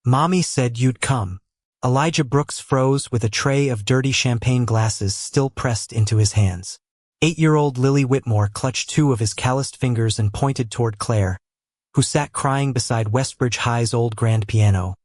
Mommy said you'd come. Elijah Brooks froze with a tray of dirty champagne glasses still pressed into his hands. 8-year-old Lily Whitmore clutched 2 of his calloused fingers and pointed toward Claire, who sat crying beside Westbridge High's old grand piano,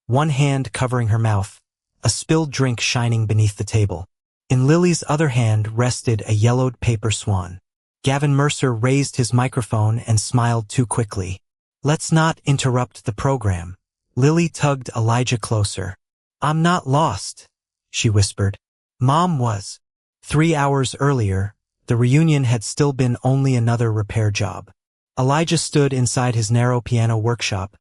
one hand covering her mouth, a spilled drink shining beneath the table. In Lily's other hand rested a yellowed paper swan. Gavin Mercer raised his microphone and smiled too quickly. "Let's not interrupt the program." Lily tugged Elijah closer. "I'm not lost," she whispered. Mom was. 3 hours earlier, the reunion had still been only another repair job. Elijah stood inside his narrow piano workshop,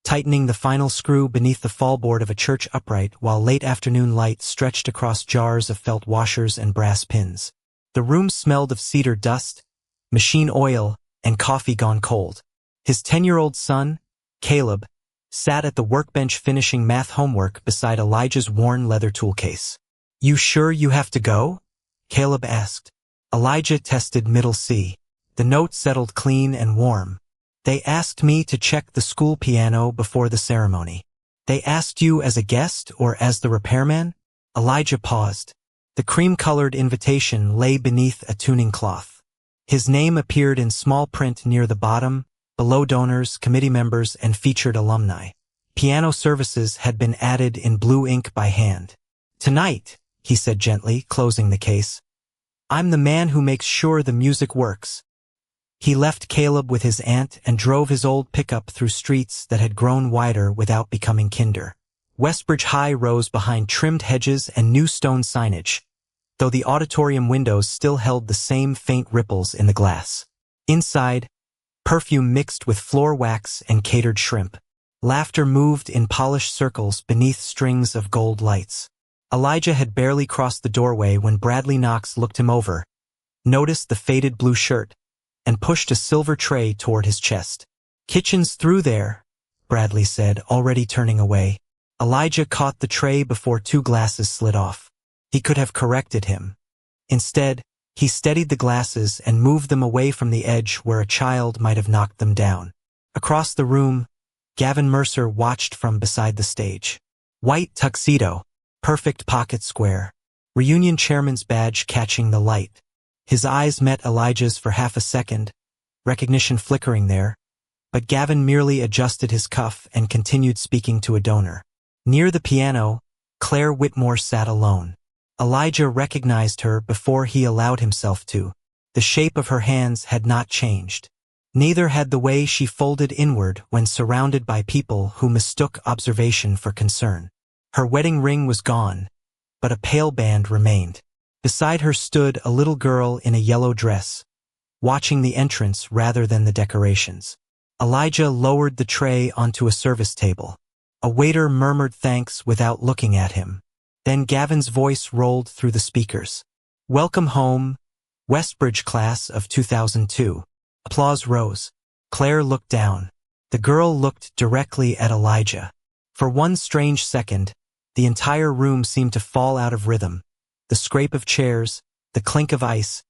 tightening the final screw beneath the fallboard of a church upright while late afternoon light stretched across jars of felt washers and brass pins. The room smelled of cedar dust, machine oil, and coffee gone cold. His 10-year-old son, Caleb, sat at the workbench finishing math homework beside Elijah's worn leather toolcase. "You sure you have to go?" Caleb asked. Elijah tested middle C. The note settled clean and warm. "They asked me to check the school piano before the ceremony." "They asked you as a guest or as the repairman?" Elijah paused. The cream-colored invitation lay beneath a tuning cloth. His name appeared in small print near the bottom, below donors, committee members, and featured alumni. Piano services had been added in blue ink by hand. "Tonight," he said gently, closing the case, "I'm the man who makes sure the music works." He left Caleb with his aunt and drove his old pickup through streets that had grown wider without becoming kinder. Westbridge High rose behind trimmed hedges and new stone signage, though the auditorium windows still held the same faint ripples in the glass. Inside, perfume mixed with floor wax and catered shrimp. Laughter moved in polished circles beneath strings of gold lights. Elijah had barely crossed the doorway when Bradley Knox looked him over, noticed the faded blue shirt, and pushed a silver tray toward his chest. "Kitchen's through there," Bradley said, already turning away. Elijah caught the tray before 2 glasses slid off. He could have corrected him. Instead, he steadied the glasses and moved them away from the edge where a child might have knocked them down. Across the room, Gavin Mercer watched from beside the stage. White tuxedo, perfect pocket square, reunion chairman's badge catching the light. His eyes met Elijah's for half a second, recognition flickering there, but Gavin merely adjusted his cuff and continued speaking to a donor. Near the piano, Claire Whitmore sat alone. Elijah recognized her before he allowed himself to. The shape of her hands had not changed. Neither had the way she folded inward when surrounded by people who mistook observation for concern. Her wedding ring was gone, but a pale band remained. Beside her stood a little girl in a yellow dress, watching the entrance rather than the decorations. Elijah lowered the tray onto a service table. A waiter murmured thanks without looking at him. Then Gavin's voice rolled through the speakers. "Welcome home, Westbridge class of 2002. Applause rose. Claire looked down. The girl looked directly at Elijah. For one strange second, the entire room seemed to fall out of rhythm. The scrape of chairs, the clink of ice,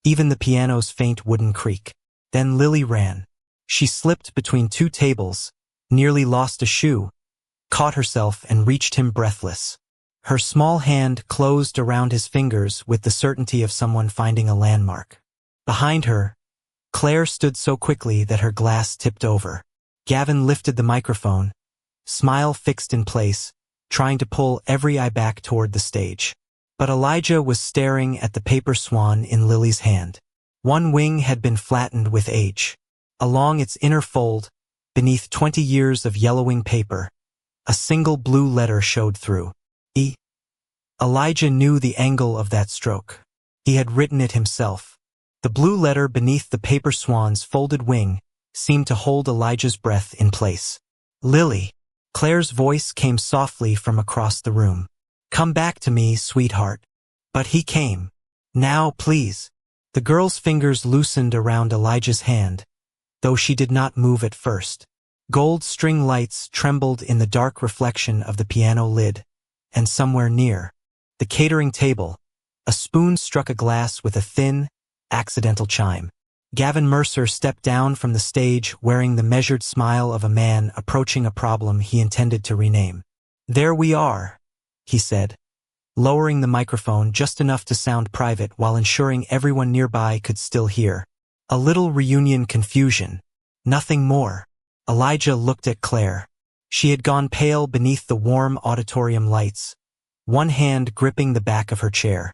even the piano's faint wooden creak. Then Lily ran. She slipped between 2 tables, nearly lost a shoe, caught herself and reached him breathless. Her small hand closed around his fingers with the certainty of someone finding a landmark. Behind her, Claire stood so quickly that her glass tipped over. Gavin lifted the microphone, smile fixed in place, trying to pull every eye back toward the stage. But Elijah was staring at the paper swan in Lily's hand. One wing had been flattened with age. Along its inner fold, beneath 20 years of yellowing paper, a single blue letter showed through. E. Elijah knew the angle of that stroke. He had written it himself. The blue letter beneath the paper swan's folded wing seemed to hold Elijah's breath in place. "Lily." Claire's voice came softly from across the room. "Come back to me, sweetheart." But he came. "Now, please." The girl's fingers loosened around Elijah's hand, though she did not move at first. Gold string lights trembled in the dark reflection of the piano lid, and somewhere near the catering table, a spoon struck a glass with a thin, accidental chime. Gavin Mercer stepped down from the stage wearing the measured smile of a man approaching a problem he intended to rename. "There we are," he said, lowering the microphone just enough to sound private while ensuring everyone nearby could still hear. A little reunion confusion. Nothing more. Elijah looked at Claire. She had gone pale beneath the warm auditorium lights, one hand gripping the back of her chair.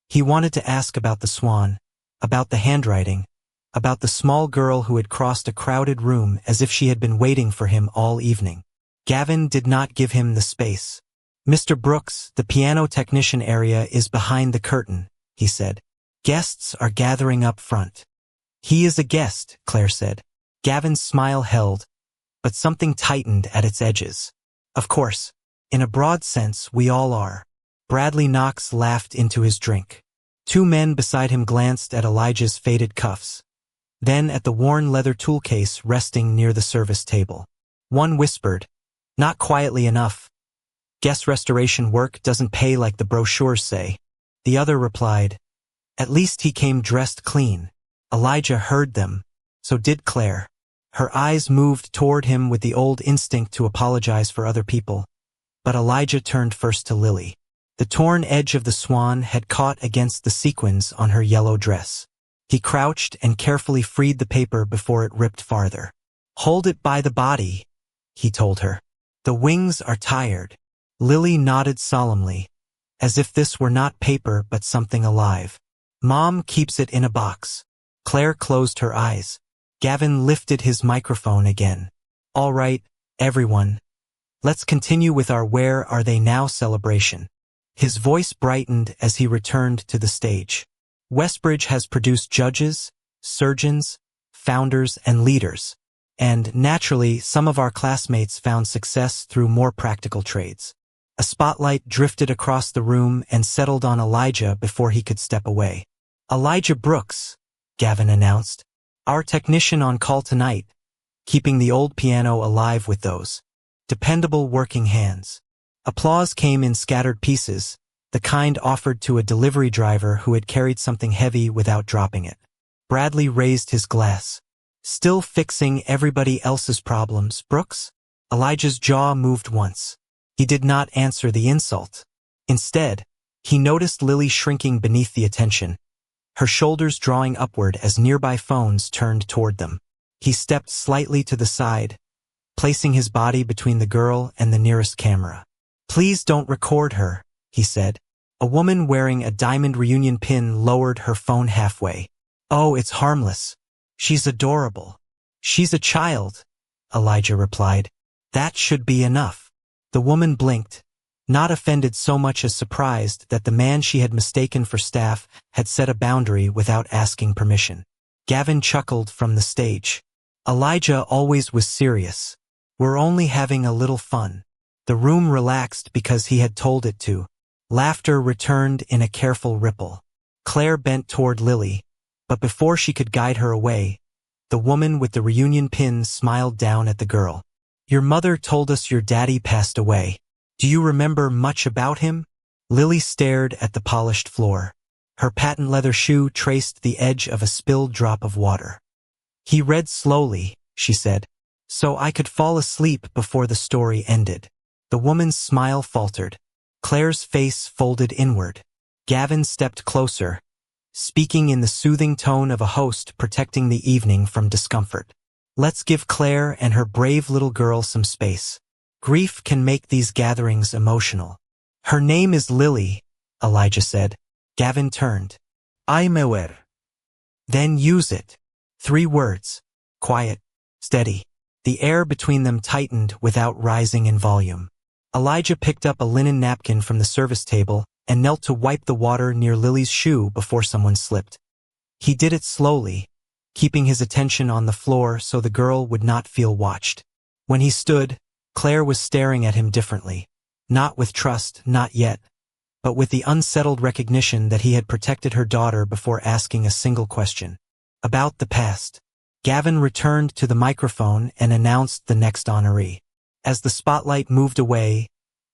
He wanted to ask about the swan, about the handwriting, about the small girl who had crossed a crowded room as if she had been waiting for him all evening. Gavin did not give him the space. "Mr. Brooks, the piano technician area is behind the curtain," he said. "Guests are gathering up front." "He is a guest," Claire said. Gavin's smile held, but something tightened at its edges. "Of course, in a broad sense, we all are." Bradley Knox laughed into his drink. Two men beside him glanced at Elijah's faded cuffs, then at the worn leather tool case resting near the service table. One whispered, not quietly enough, "Guest restoration work doesn't pay like the brochures say." The other replied, "At least he came dressed clean." Elijah heard them. So did Claire. Her eyes moved toward him with the old instinct to apologize for other people. But Elijah turned first to Lily. The torn edge of the swan had caught against the sequins on her yellow dress. He crouched and carefully freed the paper before it ripped farther. "Hold it by the body," he told her. "The wings are tired." Lily nodded solemnly, as if this were not paper but something alive. "Mom keeps it in a box." Claire closed her eyes. Gavin lifted his microphone again. "All right, everyone. Let's continue with our Where Are They Now celebration." His voice brightened as he returned to the stage. Westbridge has produced judges, surgeons, founders, and leaders. And, naturally, some of our classmates found success through more practical trades. A spotlight drifted across the room and settled on Elijah before he could step away. "Elijah Brooks," Gavin announced. "Our technician on call tonight, keeping the old piano alive with those dependable working hands." Applause came in scattered pieces, the kind offered to a delivery driver who had carried something heavy without dropping it. Bradley raised his glass. "Still fixing everybody else's problems, Brooks?" Elijah's jaw moved once. He did not answer the insult. Instead, he noticed Lily shrinking beneath the attention, her shoulders drawing upward as nearby phones turned toward them. He stepped slightly to the side, placing his body between the girl and the nearest camera. "Please don't record her," he said. A woman wearing a diamond reunion pin lowered her phone halfway. "Oh, it's harmless. She's adorable." "She's a child," Elijah replied. "That should be enough." The woman blinked, not offended so much as surprised that the man she had mistaken for staff had set a boundary without asking permission. Gavin chuckled from the stage. Elijah always was serious. "We're only having a little fun." The room relaxed because he had told it to. Laughter returned in a careful ripple. Claire bent toward Lily, but before she could guide her away, the woman with the reunion pin smiled down at the girl. "Your mother told us your daddy passed away. Do you remember much about him?" Lily stared at the polished floor. Her patent leather shoe traced the edge of a spilled drop of water. "He read slowly," she said, "so I could fall asleep before the story ended." The woman's smile faltered. Claire's face folded inward. Gavin stepped closer, speaking in the soothing tone of a host protecting the evening from discomfort. "Let's give Claire and her brave little girl some space. Grief can make these gatherings emotional." "Her name is Lily," Elijah said. Gavin turned. "I'm aware." "Then use it." 3 words. Quiet, steady. The air between them tightened without rising in volume. Elijah picked up a linen napkin from the service table and knelt to wipe the water near Lily's shoe before someone slipped. He did it slowly, keeping his attention on the floor so the girl would not feel watched. When he stood, Claire was staring at him differently. Not with trust, not yet, but with the unsettled recognition that he had protected her daughter before asking a single question. About the past. Gavin returned to the microphone and announced the next honoree. As the spotlight moved away,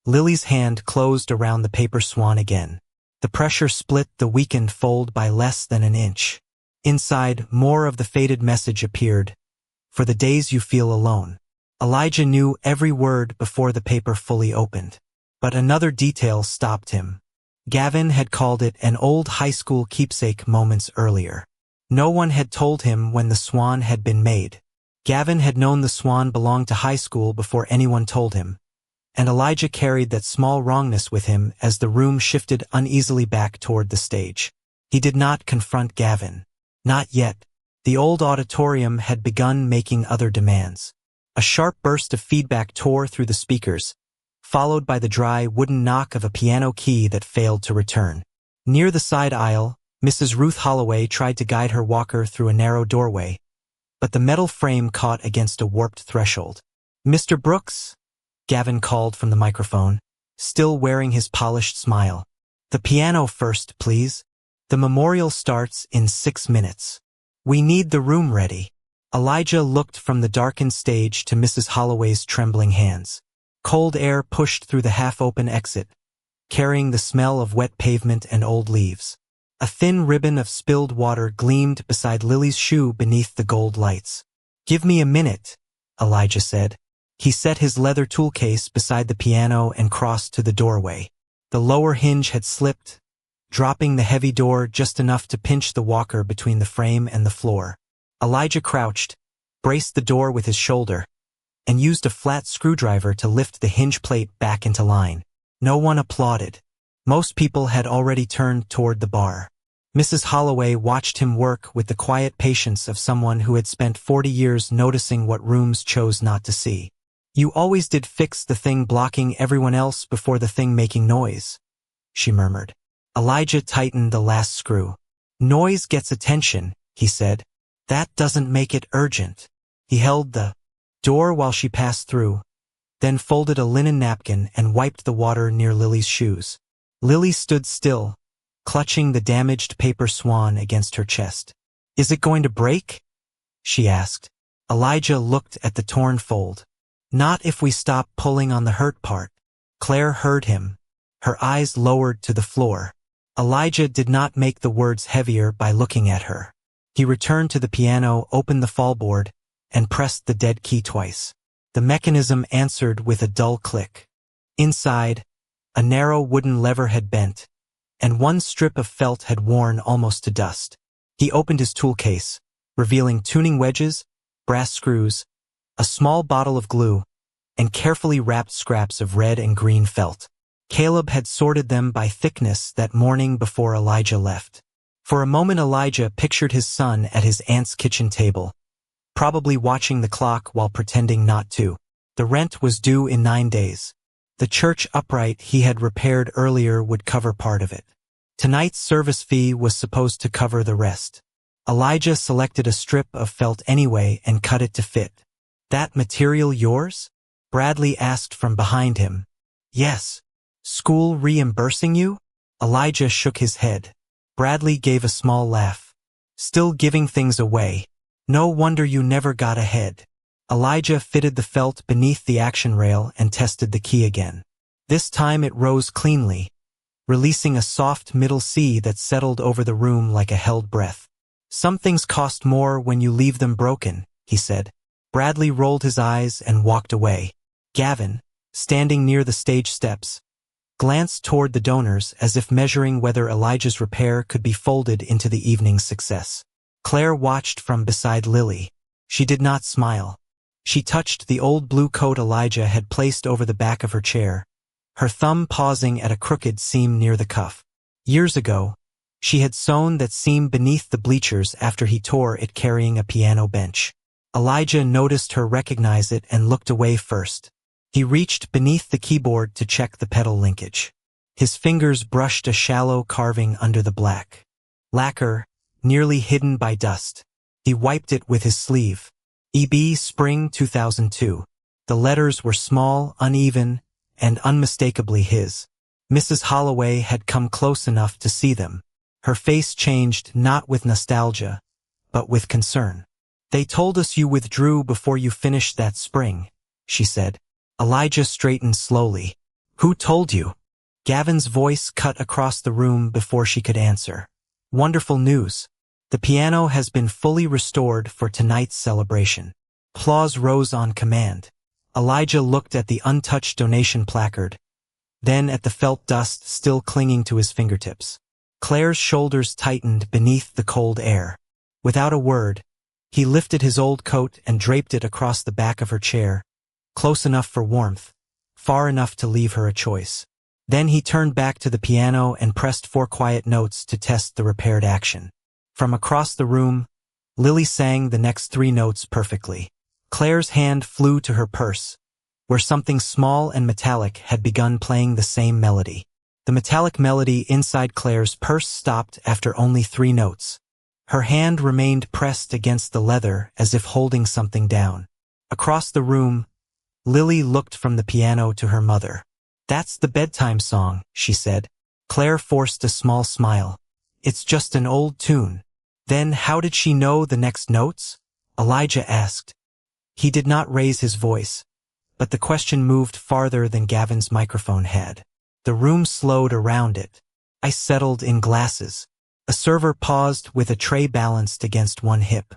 Lily's hand closed around the paper swan again. The pressure split the weakened fold by less than an inch. Inside, more of the faded message appeared. For the days you feel alone. Elijah knew every word before the paper fully opened. But another detail stopped him. Gavin had called it an old high school keepsake moments earlier. No one had told him when the swan had been made. Gavin had known the swan belonged to high school before anyone told him. And Elijah carried that small wrongness with him as the room shifted uneasily back toward the stage. He did not confront Gavin. Not yet. The old auditorium had begun making other demands. A sharp burst of feedback tore through the speakers, followed by the dry wooden knock of a piano key that failed to return. Near the side aisle, Mrs. Ruth Holloway tried to guide her walker through a narrow doorway, but the metal frame caught against a warped threshold. "Mr. Brooks?" Gavin called from the microphone, still wearing his polished smile. "The piano first, please. The memorial starts in 6 minutes. We need the room ready." Elijah looked from the darkened stage to Mrs. Holloway's trembling hands. Cold air pushed through the half-open exit, carrying the smell of wet pavement and old leaves. A thin ribbon of spilled water gleamed beside Lily's shoe beneath the gold lights. "Give me a minute," Elijah said. He set his leather tool case beside the piano and crossed to the doorway. The lower hinge had slipped, dropping the heavy door just enough to pinch the walker between the frame and the floor. Elijah crouched, braced the door with his shoulder, and used a flat screwdriver to lift the hinge plate back into line. No one applauded. Most people had already turned toward the bar. Mrs. Holloway watched him work with the quiet patience of someone who had spent 40 years noticing what rooms chose not to see. "You always did fix the thing blocking everyone else before the thing making noise," she murmured. Elijah tightened the last screw. "Noise gets attention," he said. "That doesn't make it urgent." He held the door while she passed through, then folded a linen napkin and wiped the water near Lily's shoes. Lily stood still, clutching the damaged paper swan against her chest. "Is it going to break?" she asked. Elijah looked at the torn fold. "Not if we stop pulling on the hurt part." Claire heard him, her eyes lowered to the floor. Elijah did not make the words heavier by looking at her. He returned to the piano, opened the fallboard, and pressed the dead key twice. The mechanism answered with a dull click. Inside, a narrow wooden lever had bent, and one strip of felt had worn almost to dust. He opened his tool case, revealing tuning wedges, brass screws, a small bottle of glue, and carefully wrapped scraps of red and green felt. Caleb had sorted them by thickness that morning before Elijah left. For a moment Elijah pictured his son at his aunt's kitchen table, probably watching the clock while pretending not to. The rent was due in 9 days. The church upright he had repaired earlier would cover part of it. Tonight's service fee was supposed to cover the rest. Elijah selected a strip of felt anyway and cut it to fit. "That material yours?" Bradley asked from behind him. "Yes." "School reimbursing you?" Elijah shook his head. Bradley gave a small laugh. "Still giving things away. No wonder you never got ahead." Elijah fitted the felt beneath the action rail and tested the key again. This time it rose cleanly, releasing a soft middle C that settled over the room like a held breath. "Some things cost more when you leave them broken," he said. Bradley rolled his eyes and walked away. Gavin, standing near the stage steps, glanced toward the donors as if measuring whether Elijah's repair could be folded into the evening's success. Claire watched from beside Lily. She did not smile. She touched the old blue coat Elijah had placed over the back of her chair, her thumb pausing at a crooked seam near the cuff. Years ago, she had sewn that seam beneath the bleachers after he tore it carrying a piano bench. Elijah noticed her recognize it and looked away first. He reached beneath the keyboard to check the pedal linkage. His fingers brushed a shallow carving under the black lacquer, nearly hidden by dust. He wiped it with his sleeve. EB Spring 2002. The letters were small, uneven, and unmistakably his. Mrs. Holloway had come close enough to see them. Her face changed not with nostalgia, but with concern. "They told us you withdrew before you finished that spring," she said. Elijah straightened slowly. "Who told you?" Gavin's voice cut across the room before she could answer. "Wonderful news. The piano has been fully restored for tonight's celebration. Applause rose on command. Elijah looked at the untouched donation placard, then at the felt dust still clinging to his fingertips. Claire's shoulders tightened beneath the cold air. Without a word, he lifted his old coat and draped it across the back of her chair, close enough for warmth, far enough to leave her a choice. Then he turned back to the piano and pressed 4 quiet notes to test the repaired action. From across the room, Lily sang the next 3 notes perfectly. Claire's hand flew to her purse, where something small and metallic had begun playing the same melody. The metallic melody inside Claire's purse stopped after only 3 notes. Her hand remained pressed against the leather as if holding something down. Across the room, Lily looked from the piano to her mother. "That's the bedtime song," she said. Claire forced a small smile. "It's just an old tune." "Then how did she know the next notes?" Elijah asked. He did not raise his voice, but the question moved farther than Gavin's microphone had. The room slowed around it. Ice settled in glasses. A server paused with a tray balanced against one hip.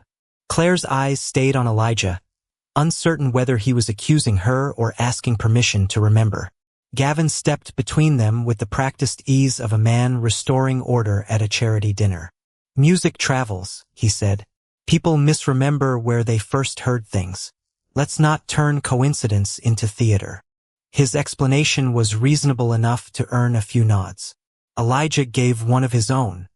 Claire's eyes stayed on Elijah, uncertain whether he was accusing her or asking permission to remember. Gavin stepped between them with the practiced ease of a man restoring order at a charity dinner. "Music travels," he said. "People misremember where they first heard things. Let's not turn coincidence into theater." His explanation was reasonable enough to earn a few nods. Elijah gave one of his own.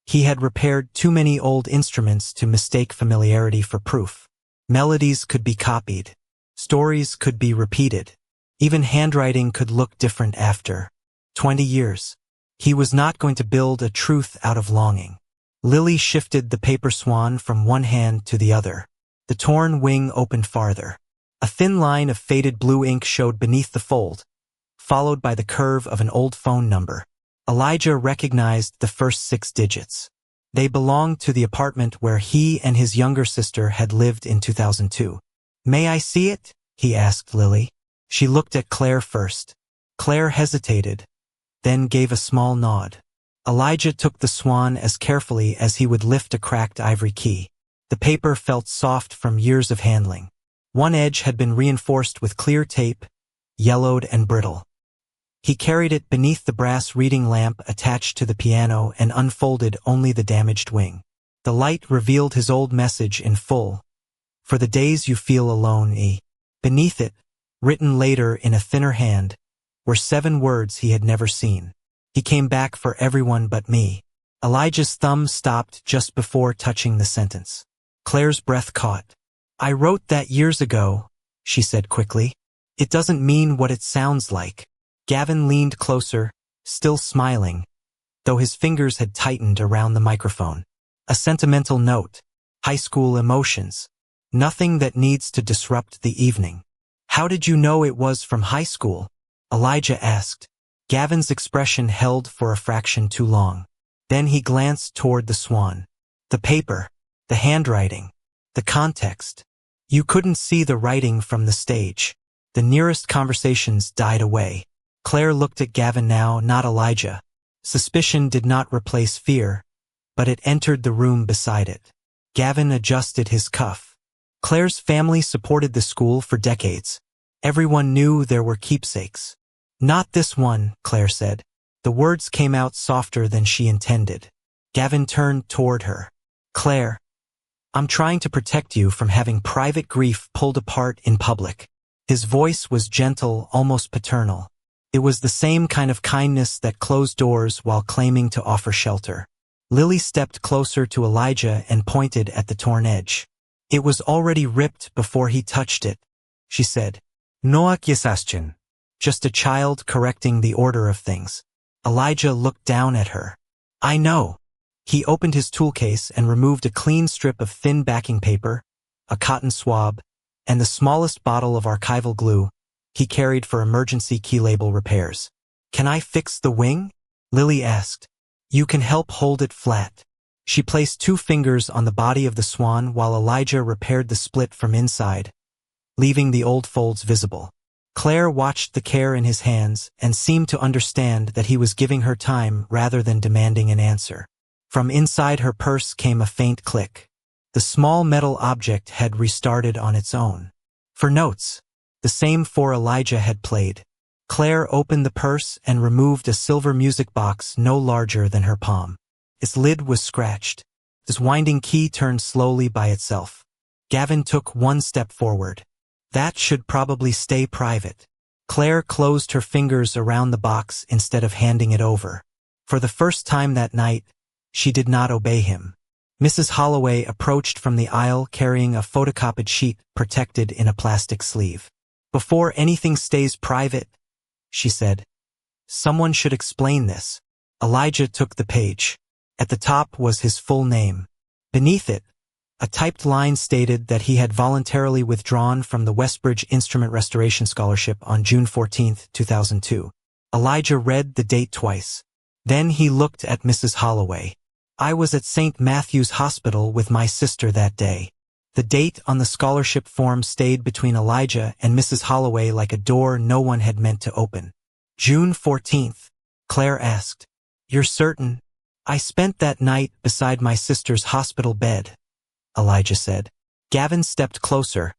He had repaired too many old instruments to mistake familiarity for proof. Melodies could be copied. Stories could be repeated. Even handwriting could look different after 20 years. He was not going to build a truth out of longing. Lily shifted the paper swan from one hand to the other. The torn wing opened farther. A thin line of faded blue ink showed beneath the fold, followed by the curve of an old phone number. Elijah recognized the first 6 digits. They belonged to the apartment where he and his younger sister had lived in 2002. "May I see it?" he asked Lily. She looked at Claire first. Claire hesitated, then gave a small nod. Elijah took the swan as carefully as he would lift a cracked ivory key. The paper felt soft from years of handling. One edge had been reinforced with clear tape, yellowed and brittle. He carried it beneath the brass reading lamp attached to the piano and unfolded only the damaged wing. The light revealed his old message in full. "For the days you feel alone, E." Beneath it, written later in a thinner hand, were 7 words he had never seen. "He came back for everyone but me." Elijah's thumb stopped just before touching the sentence. Claire's breath caught. "I wrote that years ago," she said quickly. "It doesn't mean what it sounds like." Gavin leaned closer, still smiling, though his fingers had tightened around the microphone. "A sentimental note. High school emotions. Nothing that needs to disrupt the evening." "How did you know it was from high school?" Elijah asked. Gavin's expression held for a fraction too long. Then he glanced toward the swan. The paper, the handwriting, the context. You couldn't see the writing from the stage. The nearest conversations died away. Claire looked at Gavin now, not Elijah. Suspicion did not replace fear, but it entered the room beside it. Gavin adjusted his cuff. Claire's family supported the school for decades. Everyone knew there were keepsakes. "Not this one," Claire said. The words came out softer than she intended. Gavin turned toward her. "Claire, I'm trying to protect you from having private grief pulled apart in public." His voice was gentle, almost paternal. It was the same kind of kindness that closed doors while claiming to offer shelter. Lily stepped closer to Elijah and pointed at the torn edge. "It was already ripped before he touched it," she said. "Noak Yasaschin." Just a child correcting the order of things. Elijah looked down at her. "I know." He opened his toolcase and removed a clean strip of thin backing paper, a cotton swab, and the smallest bottle of archival glue he carried for emergency key label repairs. "Can I fix the wing?" Lily asked. "You can help hold it flat." She placed 2 fingers on the body of the swan while Elijah repaired the split from inside, leaving the old folds visible. Claire watched the care in his hands and seemed to understand that he was giving her time rather than demanding an answer. From inside her purse came a faint click. The small metal object had restarted on its own. For notes, the same 4 Elijah had played. Claire opened the purse and removed a silver music box no larger than her palm. Its lid was scratched. This winding key turned slowly by itself. Gavin took 1 step forward. That should probably stay private. Claire closed her fingers around the box instead of handing it over. For the first time that night, she did not obey him. Mrs. Holloway approached from the aisle carrying a photocopied sheet protected in a plastic sleeve. "Before anything stays private," she said, "someone should explain this." Elijah took the page. At the top was his full name. Beneath it, a typed line stated that he had voluntarily withdrawn from the Westbridge Instrument Restoration Scholarship on June 14, 2002. Elijah read the date twice. Then he looked at Mrs. Holloway. "I was at St. Matthew's Hospital with my sister that day." The date on the scholarship form stayed between Elijah and Mrs. Holloway like a door no one had meant to open. "June 14th, Claire asked. "You're certain?" "I spent that night beside my sister's hospital bed," Elijah said. Gavin stepped closer,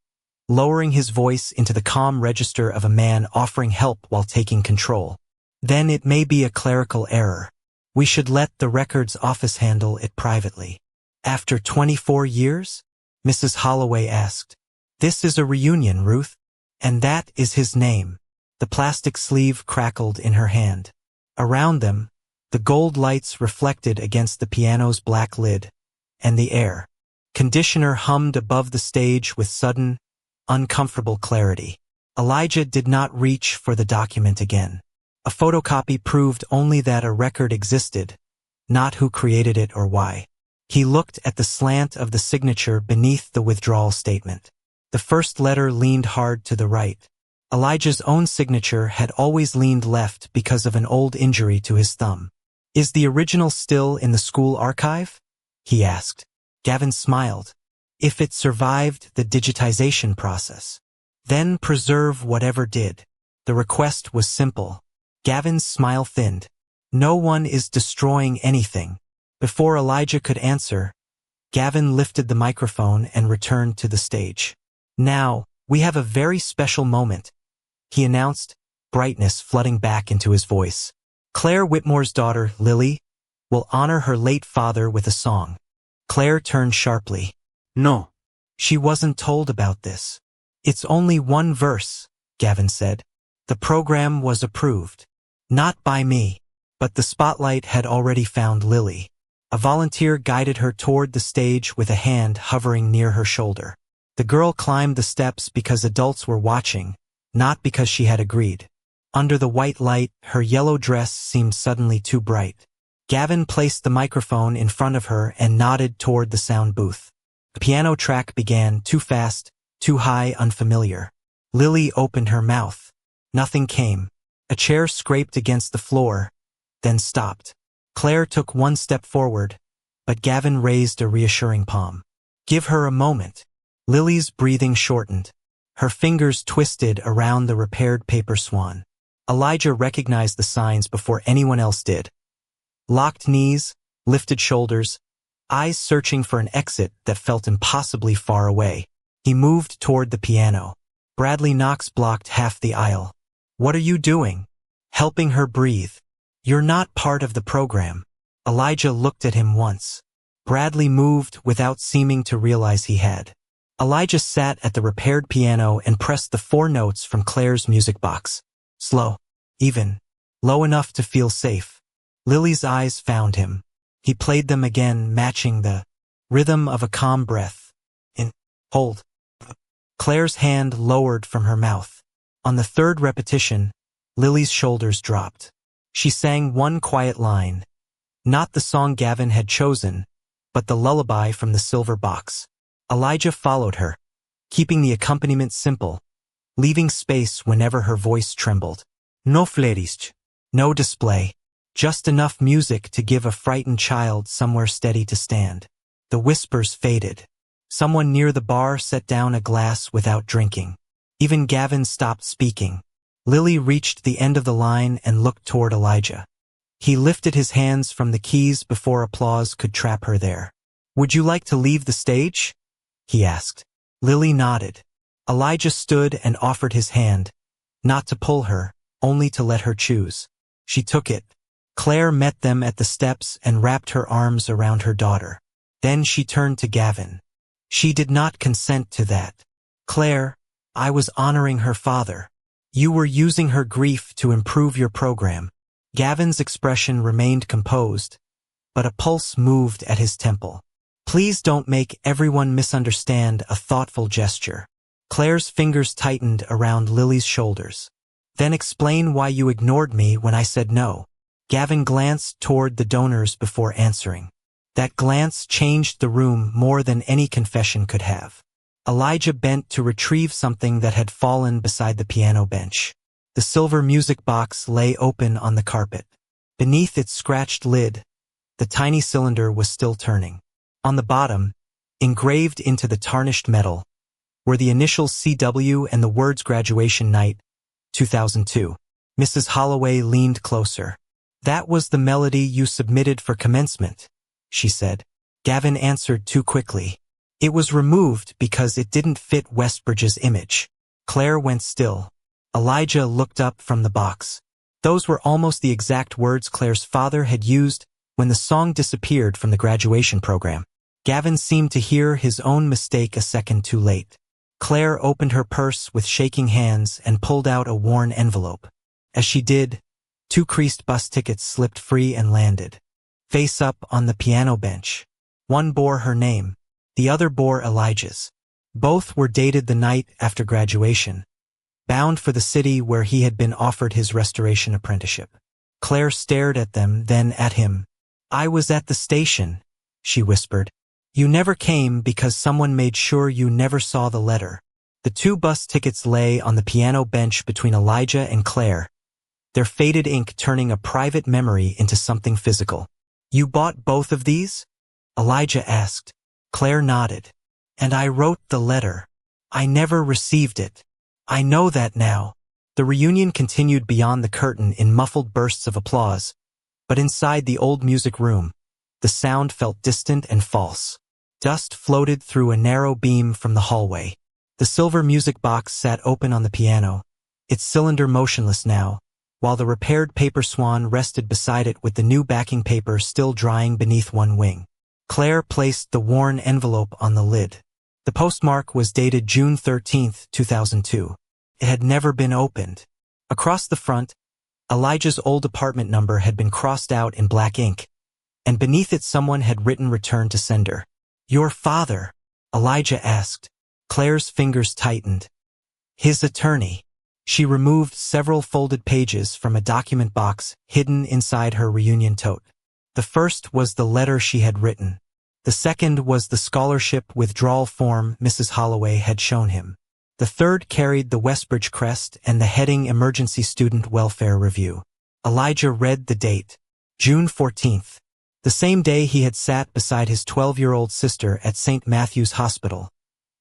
lowering his voice into the calm register of a man offering help while taking control. "Then it may be a clerical error. We should let the records office handle it privately." "After 24 years? Mrs. Holloway asked. "This is a reunion, Ruth. And that is his name." The plastic sleeve crackled in her hand. Around them, the gold lights reflected against the piano's black lid, and the air conditioner hummed above the stage with sudden, uncomfortable clarity. Elijah did not reach for the document again. A photocopy proved only that a record existed, not who created it or why. He looked at the slant of the signature beneath the withdrawal statement. The first letter leaned hard to the right. Elijah's own signature had always leaned left because of an old injury to his thumb. "Is the original still in the school archive?" he asked. Gavin smiled. "If it survived the digitization process, then preserve whatever did." The request was simple. Gavin's smile thinned. "No one is destroying anything." Before Elijah could answer, Gavin lifted the microphone and returned to the stage. "Now, we have a very special moment," he announced, brightness flooding back into his voice. "Claire Whitmore's daughter, Lily, will honor her late father with a song." Claire turned sharply. "No." She wasn't told about this. "It's only 1 verse," Gavin said. "The program was approved. Not by me." But the spotlight had already found Lily. A volunteer guided her toward the stage with a hand hovering near her shoulder. The girl climbed the steps because adults were watching, not because she had agreed. Under the white light, her yellow dress seemed suddenly too bright. Gavin placed the microphone in front of her and nodded toward the sound booth. The piano track began, too fast, too high, unfamiliar. Lily opened her mouth. Nothing came. A chair scraped against the floor, then stopped. Claire took 1 step forward, but Gavin raised a reassuring palm. "Give her a moment." Lily's breathing shortened. Her fingers twisted around the repaired paper swan. Elijah recognized the signs before anyone else did. Locked knees, lifted shoulders, eyes searching for an exit that felt impossibly far away. He moved toward the piano. Bradley Knox blocked half the aisle. "What are you doing?" "Helping her breathe." "You're not part of the program." Elijah looked at him once. Bradley moved without seeming to realize he had. Elijah sat at the repaired piano and pressed the 4 notes from Claire's music box. Slow, even, low enough to feel safe. Lily's eyes found him. He played them again, matching the rhythm of a calm breath. In, hold. Claire's hand lowered from her mouth. On the 3rd repetition, Lily's shoulders dropped. She sang 1 quiet line. Not the song Gavin had chosen, but the lullaby from the silver box. Elijah followed her, keeping the accompaniment simple, leaving space whenever her voice trembled. No flerisc, no display, just enough music to give a frightened child somewhere steady to stand. The whispers faded. Someone near the bar set down a glass without drinking. Even Gavin stopped speaking. Lily reached the end of the line and looked toward Elijah. He lifted his hands from the keys before applause could trap her there. "Would you like to leave the stage?" he asked. Lily nodded. Elijah stood and offered his hand, not to pull her, only to let her choose. She took it. Claire met them at the steps and wrapped her arms around her daughter. Then she turned to Gavin. "She did not consent to that. Claire, I was honoring her father. You were using her grief to improve your program." Gavin's expression remained composed, but a pulse moved at his temple. "Please don't make everyone misunderstand a thoughtful gesture." Claire's fingers tightened around Lily's shoulders. "Then explain why you ignored me when I said no." Gavin glanced toward the donors before answering. That glance changed the room more than any confession could have. Elijah bent to retrieve something that had fallen beside the piano bench. The silver music box lay open on the carpet. Beneath its scratched lid, the tiny cylinder was still turning. On the bottom, engraved into the tarnished metal, were the initials CW and the words "Graduation Night, 2002. Mrs. Holloway leaned closer. "That was the melody you submitted for commencement," she said. Gavin answered too quickly. "It was removed because it didn't fit Westbridge's image." Claire went still. Elijah looked up from the box. Those were almost the exact words Claire's father had used when the song disappeared from the graduation program. Gavin seemed to hear his own mistake a second too late. Claire opened her purse with shaking hands and pulled out a worn envelope. As she did, 2 creased bus tickets slipped free and landed, face up on the piano bench. One bore her name, the other bore Elijah's. Both were dated the night after graduation, bound for the city where he had been offered his restoration apprenticeship. Claire stared at them, then at him. "I was at the station," she whispered. "You never came because someone made sure you never saw the letter." The 2 bus tickets lay on the piano bench between Elijah and Claire, their faded ink turning a private memory into something physical. "You bought both of these?" Elijah asked. Claire nodded. "And I wrote the letter. I never received it. I know that now." The reunion continued beyond the curtain in muffled bursts of applause, but inside the old music room, the sound felt distant and false. Dust floated through a narrow beam from the hallway. The silver music box sat open on the piano, its cylinder motionless now, while the repaired paper swan rested beside it with the new backing paper still drying beneath one wing. Claire placed the worn envelope on the lid. The postmark was dated June 13, 2002. It had never been opened. Across the front, Elijah's old apartment number had been crossed out in black ink, and beneath it someone had written "Return to sender." "Your father?" Elijah asked. Claire's fingers tightened. "His attorney." She removed several folded pages from a document box hidden inside her reunion tote. The first was the letter she had written. The second was the scholarship withdrawal form Mrs. Holloway had shown him. The third carried the Westbridge crest and the heading "Emergency Student Welfare Review." Elijah read the date, June 14th, the same day he had sat beside his 12-year-old sister at St. Matthew's Hospital,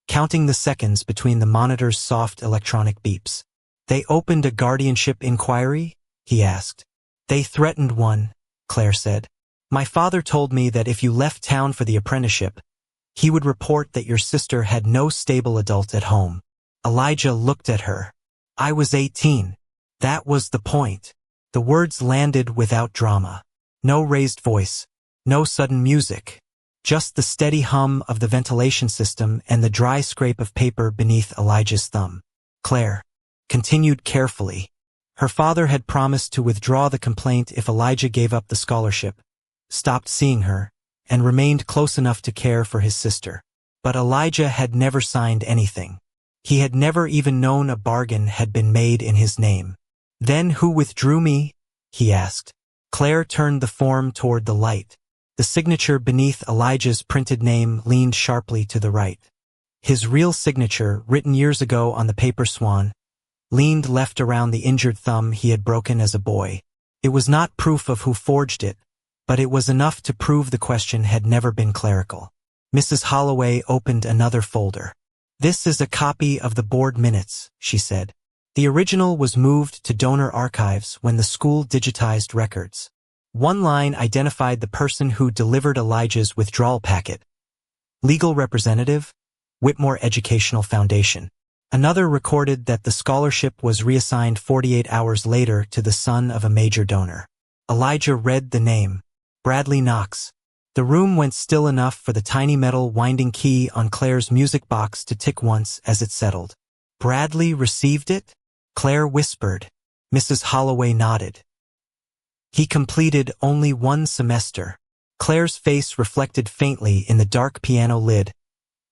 counting the seconds between the monitor's soft electronic beeps. "They opened a guardianship inquiry?" he asked. "They threatened one," Claire said. "My father told me that if you left town for the apprenticeship, he would report that your sister had no stable adult at home." Elijah looked at her. "I was 18. That was the point." The words landed without drama. No raised voice. No sudden music. Just the steady hum of the ventilation system and the dry scrape of paper beneath Elijah's thumb. Claire continued carefully. Her father had promised to withdraw the complaint if Elijah gave up the scholarship, stopped seeing her, and remained close enough to care for his sister. But Elijah had never signed anything. He had never even known a bargain had been made in his name. "Then who withdrew me?" he asked. Claire turned the form toward the light. The signature beneath Elijah's printed name leaned sharply to the right. His real signature, written years ago on the paper swan, leaned left around the injured thumb he had broken as a boy. It was not proof of who forged it, but it was enough to prove the question had never been clerical. Mrs. Holloway opened another folder. "This is a copy of the board minutes," she said. The original was moved to donor archives when the school digitized records. One line identified the person who delivered Elijah's withdrawal packet. Legal representative, Whitmore Educational Foundation. Another recorded that the scholarship was reassigned 48 hours later to the son of a major donor. Elijah read the name, Bradley Knox. The room went still enough for the tiny metal winding key on Claire's music box to tick once as it settled. Bradley received it? Claire whispered. Mrs. Holloway nodded. He completed only 1 semester. Claire's face reflected faintly in the dark piano lid,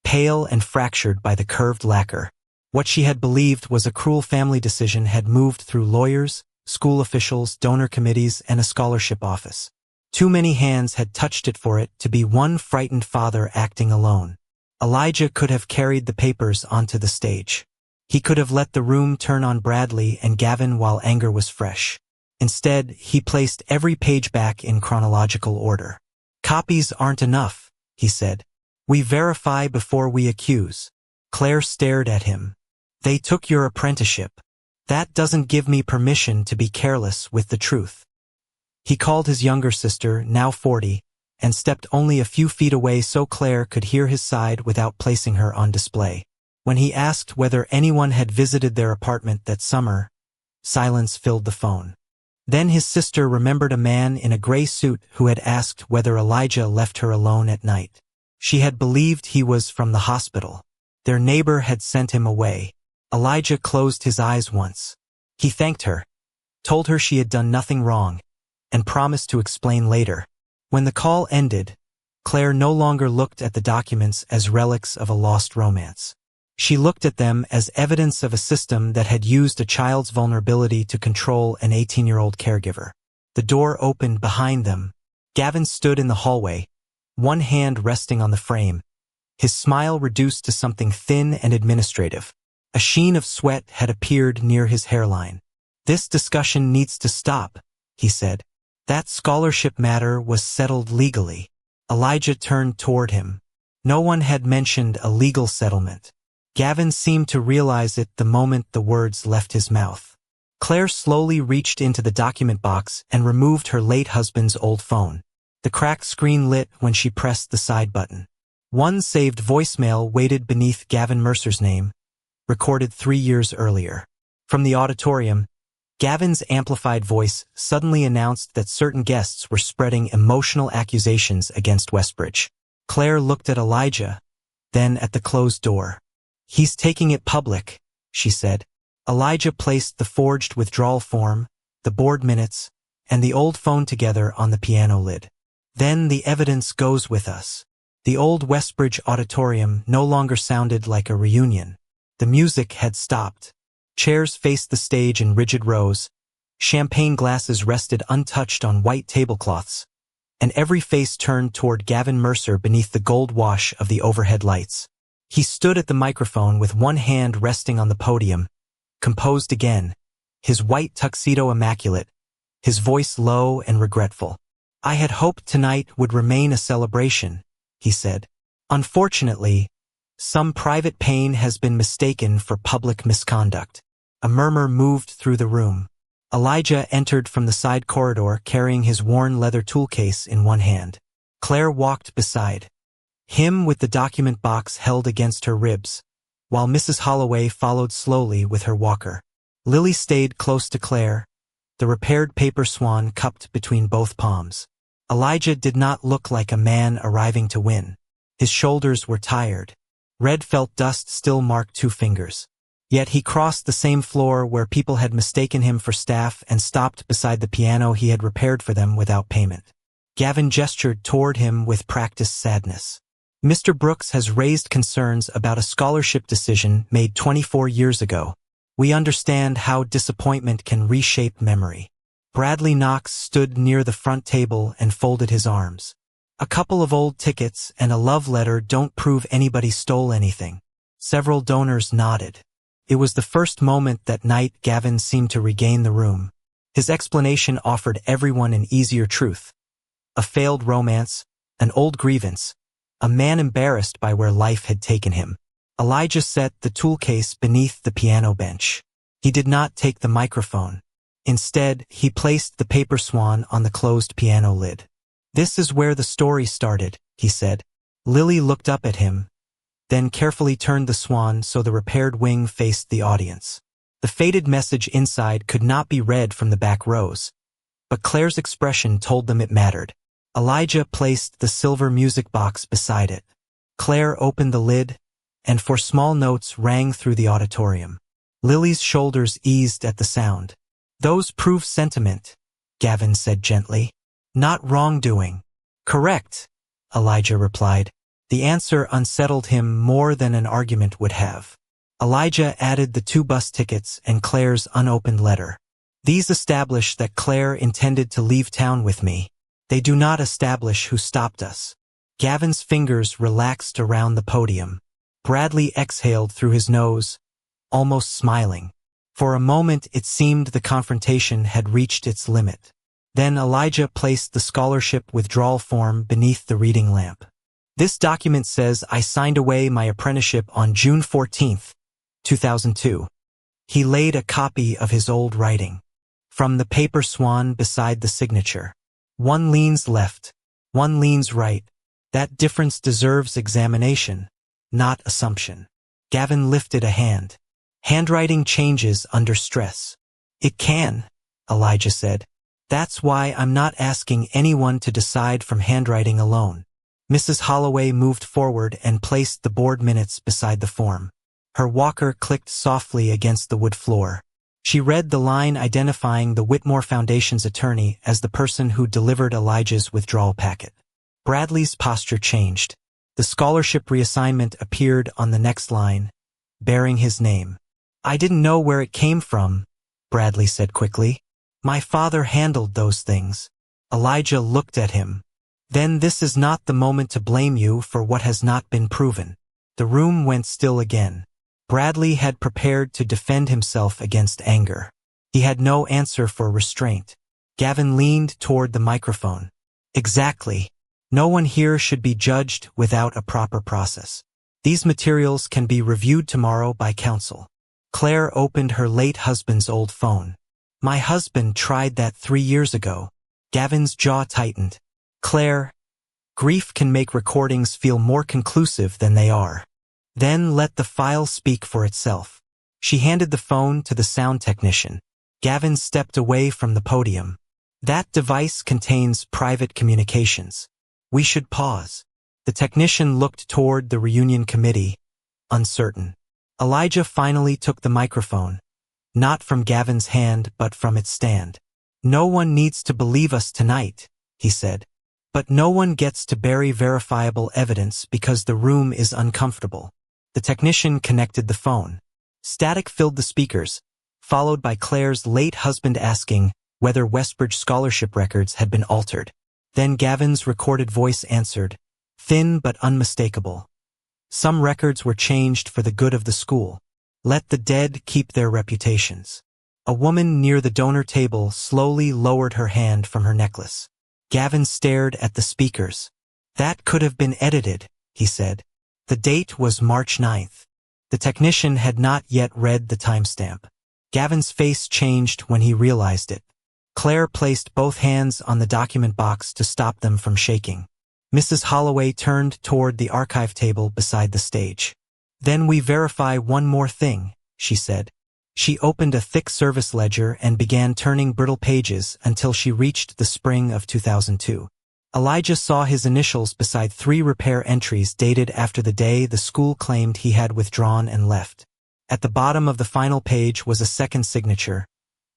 pale and fractured by the curved lacquer. What she had believed was a cruel family decision had moved through lawyers, school officials, donor committees, and a scholarship office. Too many hands had touched it for it to be one frightened father acting alone. Elijah could have carried the papers onto the stage. He could have let the room turn on Bradley and Gavin while anger was fresh. Instead, he placed every page back in chronological order. Copies aren't enough, he said. We verify before we accuse. Claire stared at him. They took your apprenticeship. That doesn't give me permission to be careless with the truth. He called his younger sister, now 40, and stepped only a few feet away so Claire could hear his side without placing her on display. When he asked whether anyone had visited their apartment that summer, silence filled the phone. Then his sister remembered a man in a gray suit who had asked whether Elijah left her alone at night. She had believed he was from the hospital. Their neighbor had sent him away. Elijah closed his eyes once. He thanked her, told her she had done nothing wrong, and promised to explain later. When the call ended, Claire no longer looked at the documents as relics of a lost romance. She looked at them as evidence of a system that had used a child's vulnerability to control an 18-year-old caregiver. The door opened behind them. Gavin stood in the hallway, one hand resting on the frame, his smile reduced to something thin and administrative. A sheen of sweat had appeared near his hairline. This discussion needs to stop, he said. That scholarship matter was settled legally. Elijah turned toward him. No one had mentioned a legal settlement. Gavin seemed to realize it the moment the words left his mouth. Claire slowly reached into the document box and removed her late husband's old phone. The cracked screen lit when she pressed the side button. One saved voicemail waited beneath Gavin Mercer's name, recorded 3 years earlier. From the auditorium, Gavin's amplified voice suddenly announced that certain guests were spreading emotional accusations against Westbridge. Claire looked at Elijah, then at the closed door. He's taking it public, she said. Elijah placed the forged withdrawal form, the board minutes, and the old phone together on the piano lid. Then the evidence goes with us. The old Westbridge auditorium no longer sounded like a reunion. The music had stopped. Chairs faced the stage in rigid rows, champagne glasses rested untouched on white tablecloths, and every face turned toward Gavin Mercer beneath the gold wash of the overhead lights. He stood at the microphone with one hand resting on the podium, composed again, his white tuxedo immaculate, his voice low and regretful. I had hoped tonight would remain a celebration, he said. Unfortunately, some private pain has been mistaken for public misconduct. A murmur moved through the room. Elijah entered from the side corridor carrying his worn leather toolcase in one hand. Claire walked beside him with the document box held against her ribs, while Mrs. Holloway followed slowly with her walker. Lily stayed close to Claire, the repaired paper swan cupped between both palms. Elijah did not look like a man arriving to win. His shoulders were tired. Red felt dust still marked 2 fingers. Yet he crossed the same floor where people had mistaken him for staff and stopped beside the piano he had repaired for them without payment. Gavin gestured toward him with practiced sadness. Mr. Brooks has raised concerns about a scholarship decision made 24 years ago. We understand how disappointment can reshape memory. Bradley Knox stood near the front table and folded his arms. A couple of old tickets and a love letter don't prove anybody stole anything. Several donors nodded. It was the first moment that night Gavin seemed to regain the room. His explanation offered everyone an easier truth. A failed romance, an old grievance, a man embarrassed by where life had taken him. Elijah set the toolcase beneath the piano bench. He did not take the microphone. Instead, he placed the paper swan on the closed piano lid. "This is where the story started," he said. Lily looked up at him, then carefully turned the swan so the repaired wing faced the audience. The faded message inside could not be read from the back rows, but Claire's expression told them it mattered. Elijah placed the silver music box beside it. Claire opened the lid, and for small notes rang through the auditorium. Lily's shoulders eased at the sound. "Those prove sentiment," Gavin said gently. "Not wrongdoing." "Correct," Elijah replied. The answer unsettled him more than an argument would have. Elijah added the 2 bus tickets and Claire's unopened letter. "These establish that Claire intended to leave town with me. They do not establish who stopped us." Gavin's fingers relaxed around the podium. Bradley exhaled through his nose, almost smiling. For a moment it seemed the confrontation had reached its limit. Then Elijah placed the scholarship withdrawal form beneath the reading lamp. "This document says I signed away my apprenticeship on June 14th, 2002. He laid a copy of his old writing. From the paper swan beside the signature. "One leans left, one leans right. That difference deserves examination, not assumption." Gavin lifted a hand. "Handwriting changes under stress." "It can," Elijah said. "That's why I'm not asking anyone to decide from handwriting alone." Mrs. Holloway moved forward and placed the board minutes beside the form. Her walker clicked softly against the wood floor. She read the line identifying the Whitmore Foundation's attorney as the person who delivered Elijah's withdrawal packet. Bradley's posture changed. The scholarship reassignment appeared on the next line, bearing his name. "I didn't know where it came from," Bradley said quickly. "My father handled those things." Elijah looked at him. "Then this is not the moment to blame you for what has not been proven." The room went still again. Bradley had prepared to defend himself against anger. He had no answer for restraint. Gavin leaned toward the microphone. "Exactly. No one here should be judged without a proper process. These materials can be reviewed tomorrow by counsel." Claire opened her late husband's old phone. "My husband tried that 3 years ago." Gavin's jaw tightened. "Claire, grief can make recordings feel more conclusive than they are. Then let the file speak for itself." She handed the phone to the sound technician. Gavin stepped away from the podium. "That device contains private communications. We should pause." The technician looked toward the reunion committee, uncertain. Elijah finally took the microphone, not from Gavin's hand but from its stand. "No one needs to believe us tonight," he said. "But no one gets to bury verifiable evidence because the room is uncomfortable." The technician connected the phone. Static filled the speakers, followed by Claire's late husband asking whether Westbridge scholarship records had been altered. Then Gavin's recorded voice answered, thin but unmistakable. "Some records were changed for the good of the school. Let the dead keep their reputations." A woman near the donor table slowly lowered her hand from her necklace. Gavin stared at the speakers. "That could have been edited," he said. The date was March 9th. The technician had not yet read the timestamp. Gavin's face changed when he realized it. Claire placed both hands on the document box to stop them from shaking. Mrs. Holloway turned toward the archive table beside the stage. "Then we verify one more thing," she said. She opened a thick service ledger and began turning brittle pages until she reached the spring of 2002. Elijah saw his initials beside 3 repair entries dated after the day the school claimed he had withdrawn and left. At the bottom of the final page was a second signature,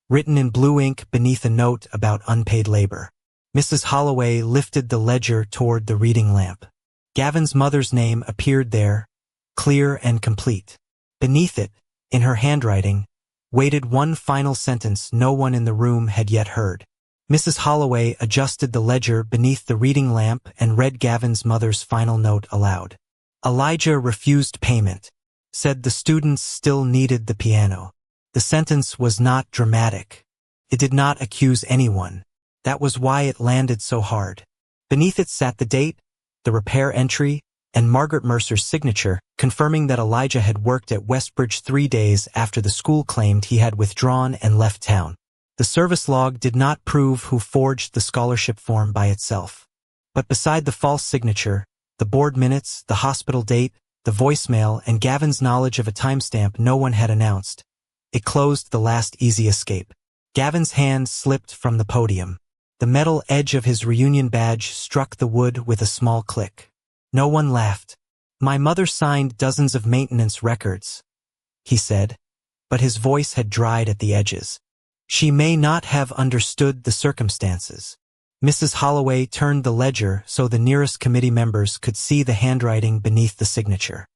written in blue ink beneath a note about unpaid labor. Mrs. Holloway lifted the ledger toward the reading lamp. Gavin's mother's name appeared there, clear and complete. Beneath it, in her handwriting, waited one final sentence no one in the room had yet heard. Mrs. Holloway adjusted the ledger beneath the reading lamp and read Gavin's mother's final note aloud. Elijah refused payment, said the students still needed the piano. The sentence was not dramatic. It did not accuse anyone. That was why it landed so hard. Beneath it sat the date, the repair entry, and Margaret Mercer's signature, confirming that Elijah had worked at Westbridge 3 days after the school claimed he had withdrawn and left town. The service log did not prove who forged the scholarship form by itself. But beside the false signature, the board minutes, the hospital date, the voicemail, and Gavin's knowledge of a timestamp no one had announced, it closed the last easy escape. Gavin's hand slipped from the podium. The metal edge of his reunion badge struck the wood with a small click. No one laughed. "My mother signed dozens of maintenance records," he said, but his voice had dried at the edges. "She may not have understood the circumstances." Mrs. Holloway turned the ledger so the nearest committee members could see the handwriting beneath the signature.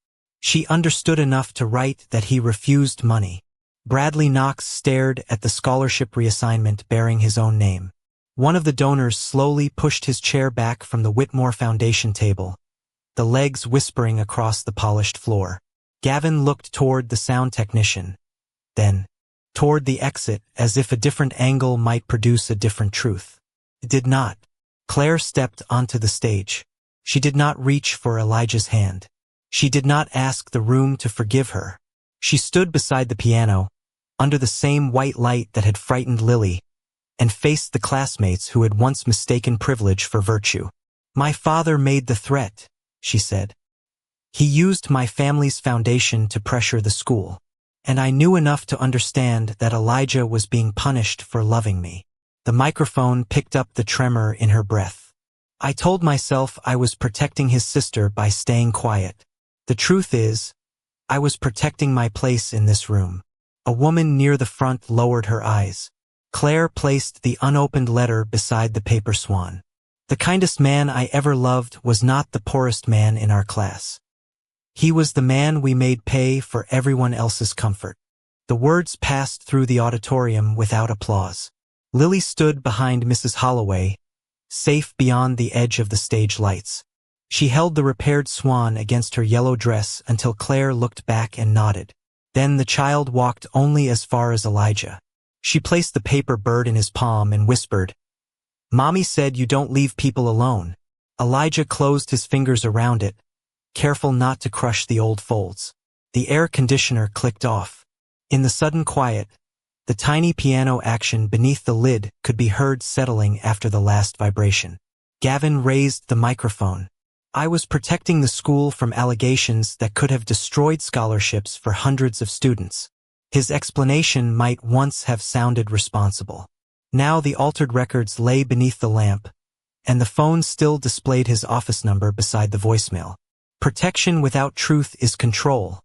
"She understood enough to write that he refused money." Bradley Knox stared at the scholarship reassignment bearing his own name. One of the donors slowly pushed his chair back from the Whitmore Foundation table, the legs whispering across the polished floor. Gavin looked toward the sound technician, then toward the exit as if a different angle might produce a different truth. It did not. Claire stepped onto the stage. She did not reach for Elijah's hand. She did not ask the room to forgive her. She stood beside the piano, under the same white light that had frightened Lily, and faced the classmates who had once mistaken privilege for virtue. "My father made the threat," she said. "He used my family's foundation to pressure the school, and I knew enough to understand that Elijah was being punished for loving me." The microphone picked up the tremor in her breath. "I told myself I was protecting his sister by staying quiet. The truth is, I was protecting my place in this room." A woman near the front lowered her eyes. Claire placed the unopened letter beside the paper swan. "The kindest man I ever loved was not the poorest man in our class. He was the man we made pay for everyone else's comfort." The words passed through the auditorium without applause. Lily stood behind Mrs. Holloway, safe beyond the edge of the stage lights. She held the repaired swan against her yellow dress until Claire looked back and nodded. Then the child walked only as far as Elijah. She placed the paper bird in his palm and whispered, "Mommy said you don't leave people alone." Elijah closed his fingers around it, careful not to crush the old folds. The air conditioner clicked off. In the sudden quiet, the tiny piano action beneath the lid could be heard settling after the last vibration. Gavin raised the microphone. "I was protecting the school from allegations that could have destroyed scholarships for hundreds of students." His explanation might once have sounded responsible. Now the altered records lay beneath the lamp, and the phone still displayed his office number beside the voicemail. "Protection without truth is control,"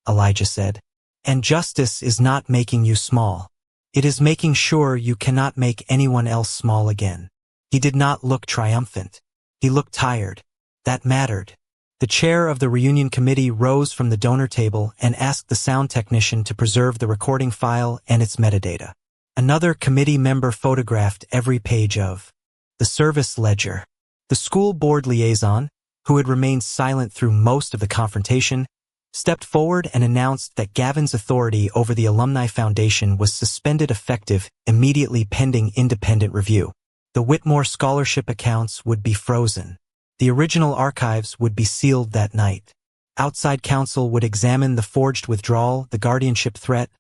Elijah said. "And justice is not making you small. It is making sure you cannot make anyone else small again." He did not look triumphant. He looked tired. That mattered. The chair of the reunion committee rose from the donor table and asked the sound technician to preserve the recording file and its metadata. Another committee member photographed every page of the service ledger. The school board liaison, who had remained silent through most of the confrontation, stepped forward and announced that Gavin's authority over the Alumni Foundation was suspended effective immediately pending independent review. The Whitmore scholarship accounts would be frozen. The original archives would be sealed that night. Outside counsel would examine the forged withdrawal, the guardianship threat,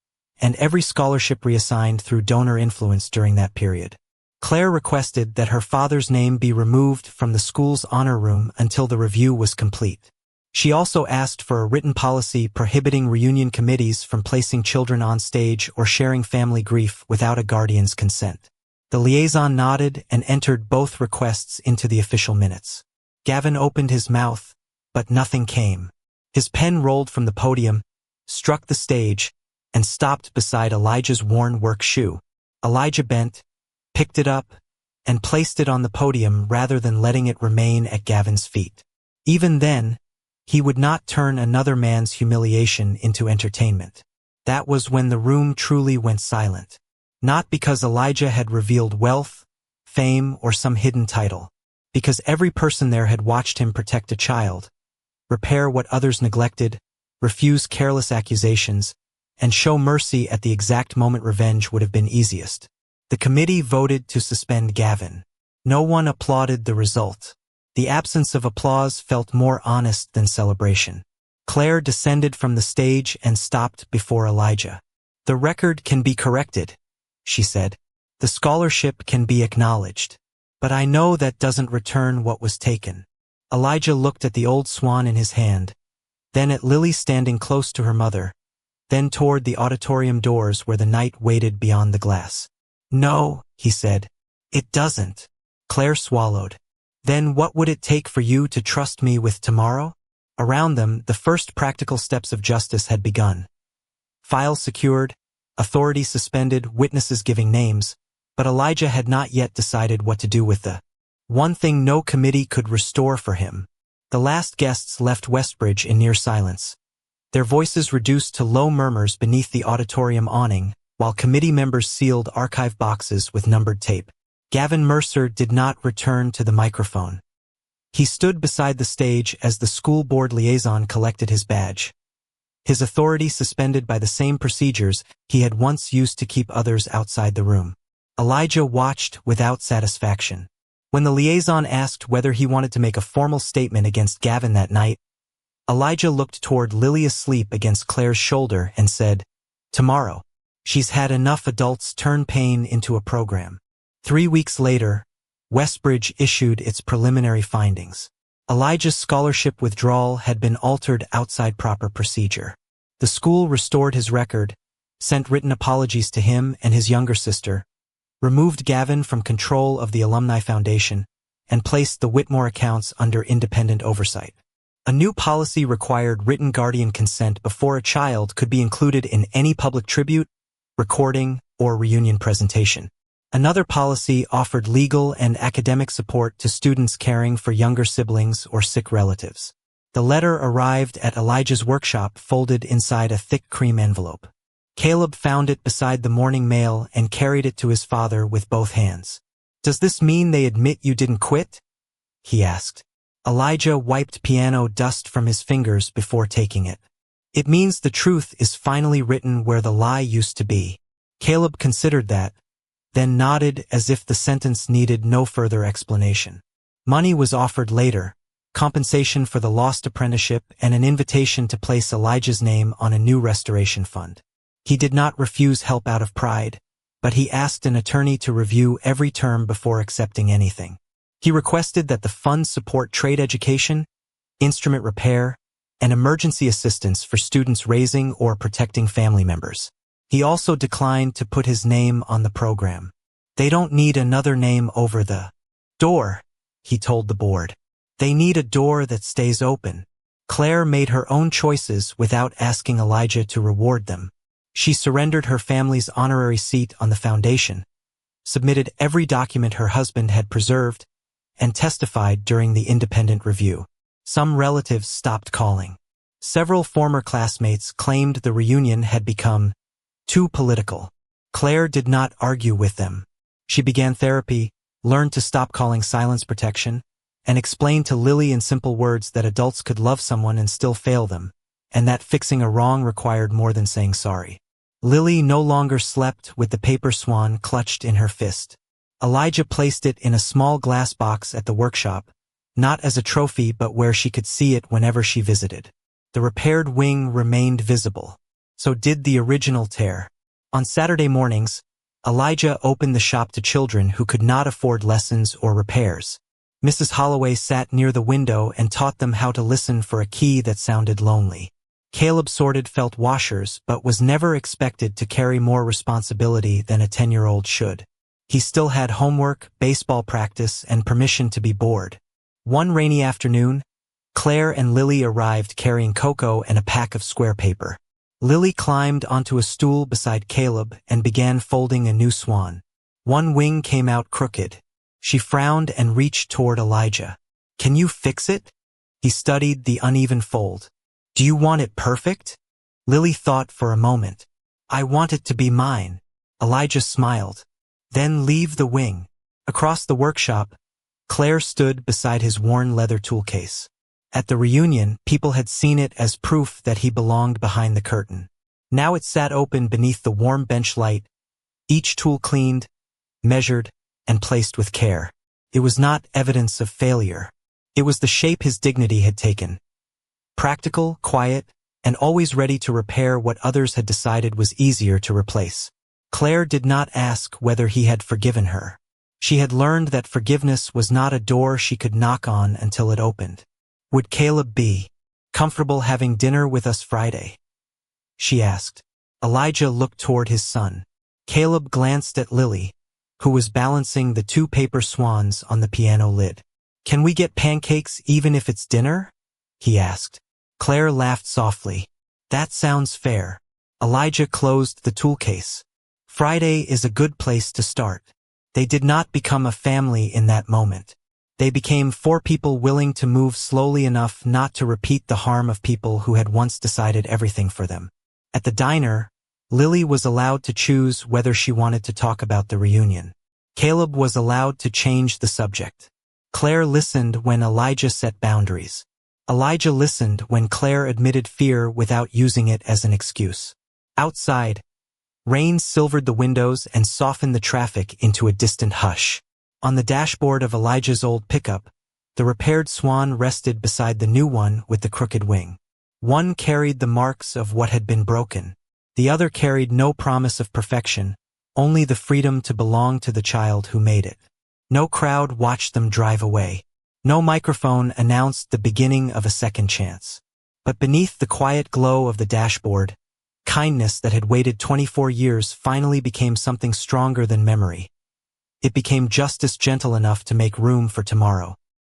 and every scholarship reassigned through donor influence during that period. Claire requested that her father's name be removed from the school's honor room until the review was complete. She also asked for a written policy prohibiting reunion committees from placing children on stage or sharing family grief without a guardian's consent. The liaison nodded and entered both requests into the official minutes. Gavin opened his mouth, but nothing came. His pen rolled from the podium, struck the stage, and stopped beside Elijah's worn work shoe. Elijah bent, picked it up, and placed it on the podium rather than letting it remain at Gavin's feet. Even then, he would not turn another man's humiliation into entertainment. That was when the room truly went silent. Not because Elijah had revealed wealth, fame, or some hidden title. Because every person there had watched him protect a child, repair what others neglected, refuse careless accusations, and show mercy at the exact moment revenge would have been easiest. The committee voted to suspend Gavin. No one applauded the result. The absence of applause felt more honest than celebration. Claire descended from the stage and stopped before Elijah. "The record can be corrected," she said. The scholarship can be acknowledged. But I know that doesn't return what was taken. Elijah looked at the old swan in his hand, then at Lily standing close to her mother, then toward the auditorium doors where the night waited beyond the glass. No, he said. It doesn't. Claire swallowed. Then what would it take for you to trust me with tomorrow? Around them, the first practical steps of justice had begun. Files secured, authority suspended, witnesses giving names, but Elijah had not yet decided what to do with the one thing no committee could restore for him. The last guests left Westbridge in near silence, their voices reduced to low murmurs beneath the auditorium awning, while committee members sealed archive boxes with numbered tape. Gavin Mercer did not return to the microphone. He stood beside the stage as the school board liaison collected his badge, his authority suspended by the same procedures he had once used to keep others outside the room. Elijah watched without satisfaction. When the liaison asked whether he wanted to make a formal statement against Gavin that night, Elijah looked toward Lily asleep against Claire's shoulder and said, "Tomorrow. She's had enough adults turn pain into a program." 3 weeks later, Westbridge issued its preliminary findings. Elijah's scholarship withdrawal had been altered outside proper procedure. The school restored his record, sent written apologies to him and his younger sister, removed Gavin from control of the Alumni Foundation, and placed the Whitmore accounts under independent oversight. A new policy required written guardian consent before a child could be included in any public tribute, recording, or reunion presentation. Another policy offered legal and academic support to students caring for younger siblings or sick relatives. The letter arrived at Elijah's workshop folded inside a thick cream envelope. Caleb found it beside the morning mail and carried it to his father with both hands. "Does this mean they admit you didn't quit?" he asked. Elijah wiped piano dust from his fingers before taking it. "It means the truth is finally written where the lie used to be." Caleb considered that, then nodded as if the sentence needed no further explanation. Money was offered later, compensation for the lost apprenticeship and an invitation to place Elijah's name on a new restoration fund. He did not refuse help out of pride, but he asked an attorney to review every term before accepting anything. He requested that the fund support trade education, instrument repair, and emergency assistance for students raising or protecting family members. He also declined to put his name on the program. "They don't need another name over the door," he told the board. "They need a door that stays open." Claire made her own choices without asking Elijah to reward them. She surrendered her family's honorary seat on the foundation, submitted every document her husband had preserved, and testified during the independent review. Some relatives stopped calling. Several former classmates claimed the reunion had become too political. Claire did not argue with them. She began therapy, learned to stop calling silence protection, and explained to Lily in simple words that adults could love someone and still fail them, and that fixing a wrong required more than saying sorry. Lily no longer slept with the paper swan clutched in her fist. Elijah placed it in a small glass box at the workshop, not as a trophy but where she could see it whenever she visited. The repaired wing remained visible. So did the original tear. On Saturday mornings, Elijah opened the shop to children who could not afford lessons or repairs. Mrs. Holloway sat near the window and taught them how to listen for a key that sounded lonely. Caleb sorted felt washers but was never expected to carry more responsibility than a 10-year-old should. He still had homework, baseball practice, and permission to be bored. One rainy afternoon, Claire and Lily arrived carrying cocoa and a pack of square paper. Lily climbed onto a stool beside Caleb and began folding a new swan. One wing came out crooked. She frowned and reached toward Elijah. "Can you fix it?" He studied the uneven fold. "Do you want it perfect?" Lily thought for a moment. "I want it to be mine." Elijah smiled. "Then leave the wing." Across the workshop, Claire stood beside his worn leather toolcase. At the reunion, people had seen it as proof that he belonged behind the curtain. Now it sat open beneath the warm bench light, each tool cleaned, measured, and placed with care. It was not evidence of failure. It was the shape his dignity had taken. Practical, quiet, and always ready to repair what others had decided was easier to replace. Claire did not ask whether he had forgiven her. She had learned that forgiveness was not a door she could knock on until it opened. Would Caleb be comfortable having dinner with us Friday? She asked. Elijah looked toward his son. Caleb glanced at Lily, who was balancing the 2 paper swans on the piano lid. Can we get pancakes even if it's dinner? He asked. Claire laughed softly. That sounds fair. Elijah closed the tool case. Friday is a good place to start. They did not become a family in that moment. They became 4 people willing to move slowly enough not to repeat the harm of people who had once decided everything for them. At the diner, Lily was allowed to choose whether she wanted to talk about the reunion. Caleb was allowed to change the subject. Claire listened when Elijah set boundaries. Elijah listened when Claire admitted fear without using it as an excuse. Outside, rain silvered the windows and softened the traffic into a distant hush. On the dashboard of Elijah's old pickup, the repaired Swan rested beside the new one with the crooked wing. One carried the marks of what had been broken. The other carried no promise of perfection, only the freedom to belong to the child who made it. No crowd watched them drive away. No microphone announced the beginning of a second chance. But beneath the quiet glow of the dashboard, kindness that had waited 24 years finally became something stronger than memory. It became just as gentle enough to make room for tomorrow.